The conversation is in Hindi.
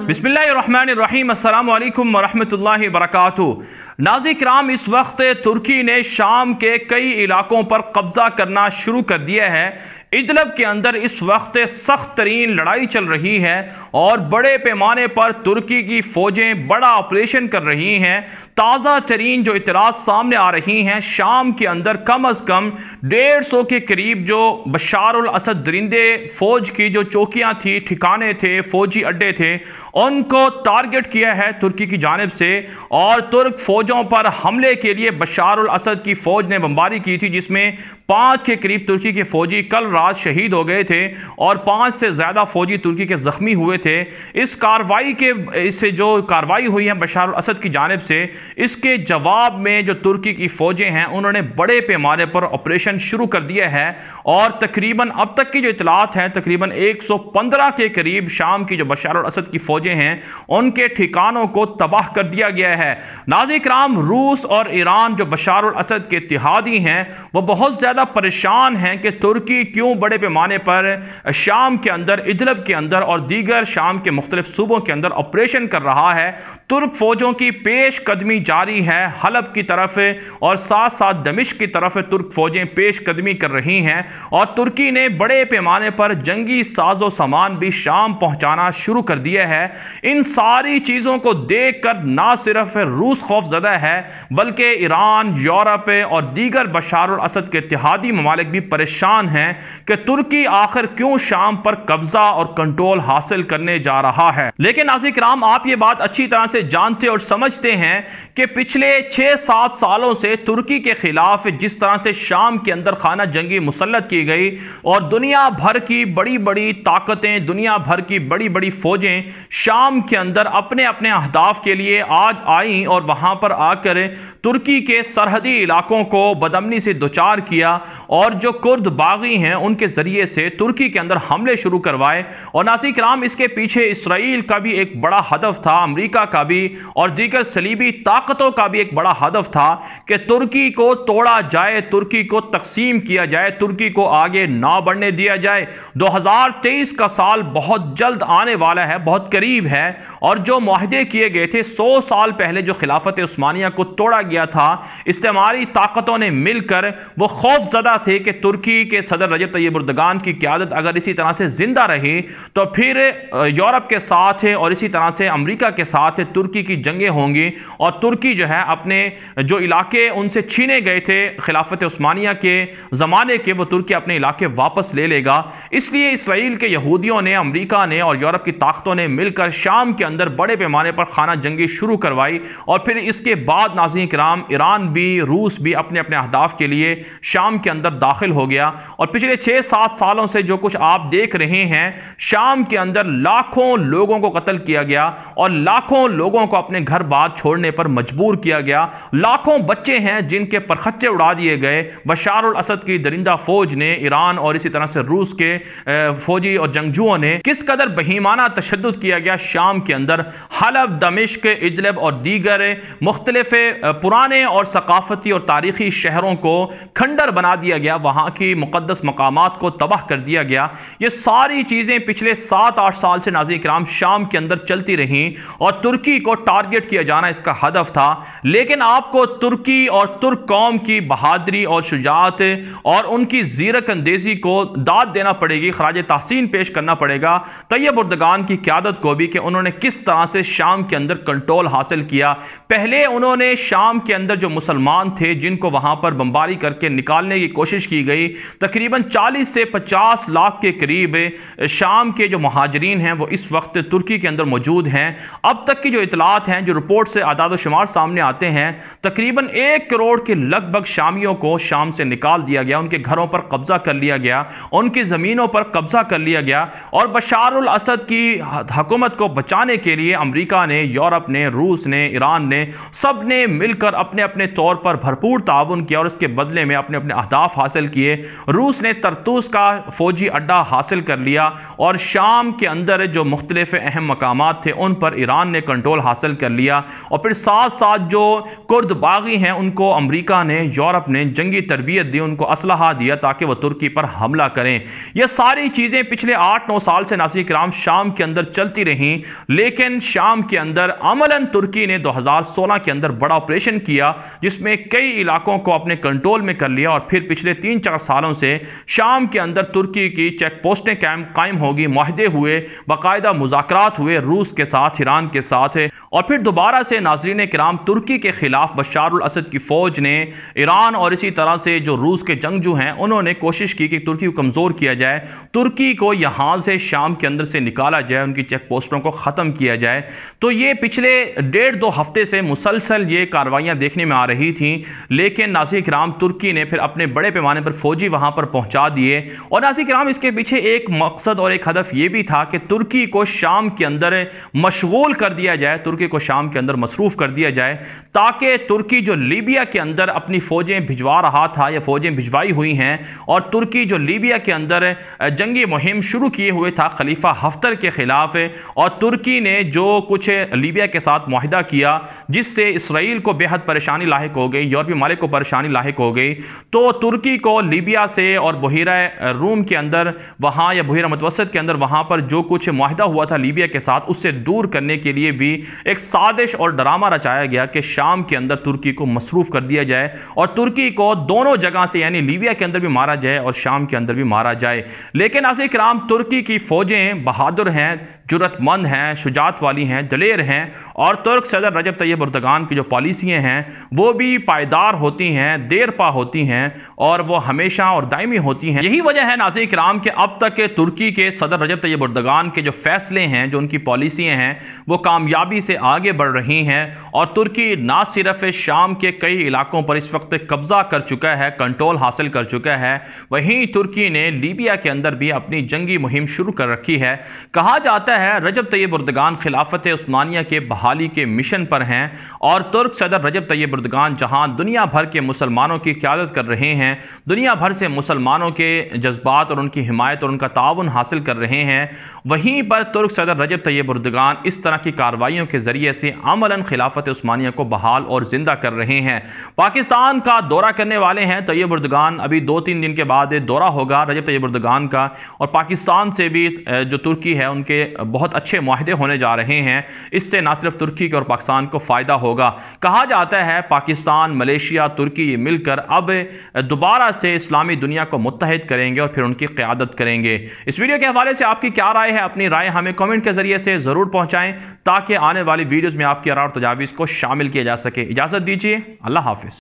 बिस्मिल्लाहिर्रहमानिर्रहीम, अस्सलामु अलैकुम वरहमतुल्लाहि वबरकातुहू। नाज़रीन किराम, इस वक्त तुर्की ने शाम के कई इलाकों पर कब्ज़ा करना शुरू कर दिया है। इदलब के अंदर इस वक्त सख्त तरीन लड़ाई चल रही है और बड़े पैमाने पर तुर्की की फ़ौजें बड़ा ऑपरेशन कर रही हैं। ताज़ा तरीन जो इतलात सामने आ रही हैं, शाम के अंदर कम अज़ कम 150 के करीब जो बशार उल असद दरिंदे फ़ौज की जो चौकियाँ थी, ठिकाने थे, फ़ौजी अड्डे थे, उनको टारगेट किया है तुर्की की जानिब से। और तुर्क फ़ौजों पर हमले के लिए बशार उल असद की फ़ौज ने बमबारी की थी, जिसमें 5 के करीब तुर्की के फ़ौजी कल रात शहीद हो गए थे और 5 से ज़्यादा फ़ौजी तुर्की के ज़ख्मी हुए थे। इस कार्रवाई के इससे जो कार्रवाई हुई है बशार उल असद की जानिब से, इसके जवाब में जो तुर्की की फ़ौजें हैं उन्होंने बड़े पैमाने पर ऑपरेशन शुरू कर दिया है और तकरीबन अब तक की जो इतलात हैं तकरीबन 115 के करीब शाम की जो बशार उल असद की फ़ौजें हैं उनके ठिकानों को तबाह कर दिया गया है। नाज़रीन किराम, रूस और ईरान जो बशार उल असद के इत्तेहादी हैं वो बहुत ज़्यादा परेशान हैं कि तुर्की क्यों बड़े पैमाने पर शाम के अंदर, इदलब के अंदर और दीगर शाम के मुख्तलिफ सूबों के अंदर ऑपरेशन कर रहा है। तुर्क फ़ौजों की पेश कदमी जारी है हलब की तरफ और साथ साथ दमिश्क की तरफ तुर्क फ़ौजें पेश कदमी कर रही हैं और तुर्की ने बड़े पैमाने पर जंगी साजो सामान भी शाम पहुंचाना शुरू कर दिया है। इन सारी चीज़ों को देख कर ना सिर्फ रूस खौफजदा है बल्कि ईरान, यूरोप और दीगर बशार उल असद के इत्तेहादी ममालिक भी परेशान हैं कि तुर्की आखिर क्यों शाम पर कब्जा और कंट्रोल हासिल करने जा रहा है। लेकिन नाज़रीन किराम, आप ये बात अच्छी तरह से जानते और समझते हैं कि पिछले 6-7 सालों से तुर्की के खिलाफ जिस तरह से शाम के अंदर खाना जंगी मुसल्लत की गई और दुनिया भर की बड़ी बड़ी ताकतें, दुनिया भर की बड़ी बड़ी फौजें शाम के अंदर अपने अपने अहदाफ के लिए आज आई और वहां पर आकर तुर्की के सरहदी इलाकों को बदअमनी से दोचार किया और जो कुर्द बागी हैं उनके जरिए से तुर्की के अंदर हमले शुरू करवाए। और नाज़रीन किराम, इसके पीछे इसराइल का भी एक बड़ा हदफ था, अमेरिका का भी और दीगर सलीबी ताकतों का भी एक बड़ा हदफ था कि तुर्की को तोड़ा जाए, तुर्की को तकसीम किया जाए, तुर्की को आगे ना बढ़ने दिया जाए। 2023 का साल बहुत जल्द आने वाला है, बहुत करीब है और जो मुआहदे किए गए थे 100 साल पहले जो खिलाफत उस्मानिया को तोड़ा गया था, इस्तेमारी ताकतों ने मिलकर वो खौफजदा थे कि तुर्की के सदर रजब तैयब एर्दोगान की क़यादत अगर इसी तरह से जिंदा रही तो फिर यूरोप के साथ और इसी तरह से अमेरिका के साथ तुर्की की जंगें होंगी और तुर्की जो है अपने जो इलाके उनसे छीने गए थे खिलाफत उस्मानिया के ज़माने के, वो तुर्की अपने इलाके वापस ले लेगा। इसलिए इसराइल के यहूदियों ने, अमेरिका ने और यूरोप की ताकतों ने मिलकर शाम के अंदर बड़े पैमाने पर खाना जंगी शुरू करवाई और फिर इसके बाद नाज़रीन किराम ईरान भी, रूस भी अपने अपने अहदाफ के लिए शाम के अंदर दाखिल हो गया। और पिछले 6-7 सालों से जो कुछ आप देख रहे हैं, शाम के अंदर लाखों लोगों को कत्ल किया गया और लाखों लोगों को अपने घर बार छोड़ने पर मजबूर किया गया। लाखों बच्चे हैं जिनके परखच्चे उड़ा दिए गए। बशार उल असद की दरिंदा फौज ने, ईरान और इसी तरह से रूस के फौजी और जंगजुओं ने किस कदर बहीमाना तशद्दुद किया गया शाम के अंदर। हलब, दमिश्क, इदलब और दीगर मुख्तलिफ पुराने और सकाफती और तारीखी शहरों को खंडर बना दिया गया, वहाँ की मुक़द्दस मकामात को तबाह कर दिया गया। ये सारी चीज़ें पिछले 7-8 साल से नाज़रीन किराम शाम के अंदर चलती रहीं और तुर्की को टारगेट किया जाना इसका हदफ था। लेकिन आपको तुर्की और तुर्क कौम की बहादरी और शुजाअत और उनकी ज़ीरक अंदेज़ी को दाद देना पड़ेगी, खराज तहसीन पेश करना पड़ेगा तैयब एर्दोगान की क़यादत को भी कि उन्होंने किस तरह से शाम के अंदर कंट्रोल हासिल किया। पहले उन्होंने शाम के अंदर जो मुसलमान थे जिनको वहाँ पर बमबारी करके निकालने की कोशिश की गई, तकरीबन 40 से 50 लाख के करीब शाम के जो मुहाजिरीन हैं वो इस वक्त तुर्की के अंदर मौजूद हैं। अब तक की जो इतलात हैं, जो रिपोर्ट से आदाद व शुमार सामने आते हैं, तकरीबन 1 करोड़ के लगभग शामियों को शाम से निकाल दिया गया, उनके घरों पर कब्जा कर लिया गया, उनकी ज़मीनों पर कब्जा कर लिया गया। और बशार उल असद की हुकूमत को बचाने के लिए अमेरिका ने, यूरोप ने, रूस ने, ईरान ने, सब ने मिलकर अपने अपने तौर पर भरपूर ताउन किया और इसके बदले में अपने अपने अहदाफ हासिल किए। रूस ने तरतूस का फौजी अड्डा हासिल कर लिया और शाम के अंदर जो मुख्तलिफ अहम मकामात थे उन पर ईरान ने कंट्रोल हासिल कर लिया। और फिर साथ साथ जो कुर्द बागी हैं उनको अमेरिका ने, यूरोप ने जंगी तरबियत दी, उनको असलहा दिया ताकि वह तुर्की पर हमला करें। यह सारी चीज़ें पिछले 8-9 साल से नाज़रीन किराम शाम के अंदर चलती रहीं, लेकिन शाम के अंदर अमलन तुर्की ने 2016 के अंदर बड़ा ऑपरेशन किया जिसमें कई इलाकों को अपने कंट्रोल में कर लिया। और फिर पिछले 3-4 सालों से शाम के अंदर तुर्की की चेक पोस्टें कायम होगी, मुआहदे हुए, बाकायदा मुज़ाकरात हुए रूस के साथ, ईरान के साथ। और फिर दोबारा से नाज़रीन किराम तुर्की के खिलाफ बशार अल असद की फ़ौज ने, ईरान और इसी तरह से जो रूस के जंगजू हैं उन्होंने कोशिश की कि तुर्की को कमज़ोर किया जाए, तुर्की को यहाँ से शाम के अंदर से निकाला जाए, उनकी चेक पोस्टों को ख़त्म किया जाए। तो ये पिछले 1.5-2 हफ्ते से मुसलसल ये कार्रवाइयाँ देखने में आ रही थी, लेकिन नाज़रीन किराम तुर्की ने फिर अपने बड़े पैमाने पर फौजी वहाँ पर पहुँचा दिए। और नाज़रीन किराम इसके पीछे एक मकसद और एक हदफ ये भी था कि तुर्की को शाम के अंदर मशगूल कर दिया जाए, तुर्की को शाम के अंदर मसरूफ़ कर दिया जाए, ताकि तुर्की जो लीबिया के अंदर अपनी फ़ौजें भिजवा रहा था या फ़ौजें भिजवाई हुई हैं, और तुर्की जो लीबिया के अंदर जंगी मुहिम शुरू किए हुए था खलीफा हफ्तर के ख़िलाफ़, और तुर्की ने जो कुछ लीबिया के साथ मुआहदा किया जिससे इसराइल को बेहद परेशानी लाहिक हो गई, यूरोपीय ममालिक को परेशानी लाहिक हो गई, तो तुर्की को लीबिया से और बहीरा रूम के अंदर वहाँ या बहीरा मुतवस्सित के अंदर वहाँ पर जो कुछ मुआहदा हुआ था लीबिया के साथ उससे दूर करने के लिए भी एक साजिश और ड्रामा रचाया गया कि शाम के अंदर तुर्की को मसरूफ़ कर दिया जाए और तुर्की को दोनों जगह से यानी लीबिया के अंदर भी मारा जाए और शाम के अंदर भी मारा जाए। लेकिन नाज़रीन किराम तुर्की की फ़ौजें बहादुर हैं, जुर्रतमंद हैं, शुजात वाली हैं, दलेर हैं, और तुर्क सदर रजब तैयब एर्दोगान की जो पॉलिसियाँ हैं वो भी पायदार होती हैं, देर पा होती हैं और वो हमेशा और दायमी होती हैं। यही वजह है नाज़रीन किराम कि अब तक के तुर्की के सदर रजब तैयब एर्दोगान के जो फैसले हैं, जो उनकी पॉलिसियाँ हैं, वो कामयाबी से आगे बढ़ रही हैं। और तुर्की ना सिर्फ शाम के कई इलाकों पर इस वक्त कब्जा कर चुका है, कंट्रोल हासिल कर चुका है, वहीं तुर्की ने लीबिया के अंदर भी अपनी जंगी मुहिम शुरू कर रखी है। कहा जाता है रजब तैयब एर्दोगान खिलाफत उस्मानिया के बहाली के मिशन पर हैं और तुर्क सदर रजब तैयब एर्दोगान जहां दुनिया भर के मुसलमानों की क़यादत कर रहे हैं, दुनिया भर से मुसलमानों के जज्बात और उनकी हिमायत और उनका ताउन हासिल कर रहे हैं, वहीं पर तुर्क सदर रजब तैयब एर्दोगान इस तरह की कार्रवाइयों के ज़रिए से अमलन खिलाफत उस्मानिया को बहाल और ज़िंदा कर रहे हैं। पाकिस्तान का दौरा करने वाले हैं तैयब एर्दोगान, अभी 2-3 दिन के बाद दौरा होगा रजब तैयब एर्दोगान का, और पाकिस्तान से भी जो तुर्की है उनके बहुत अच्छे मुआहदे होने जा रहे हैं। इससे न सिर्फ तुर्की के और पाकिस्तान को फ़ायदा होगा, कहा जाता है पाकिस्तान, मलेशिया, तुर्की मिलकर अब दोबारा से इस्लामी दुनिया को मुत्तहिद करेंगे और फिर उनकी क़यादत करेंगे। इस वीडियो के हवाले से आपकी क्या राय है? अपनी राय हमें कमेंट के ज़रिए से ज़रूर पहुँचाएँ ताकि आने वाली वीडियोज़ में आपकी आरा और तजावीज़ को शामिल किया जा सके। इजाज़त दीजिए, अल्लाह हाफ़िज़।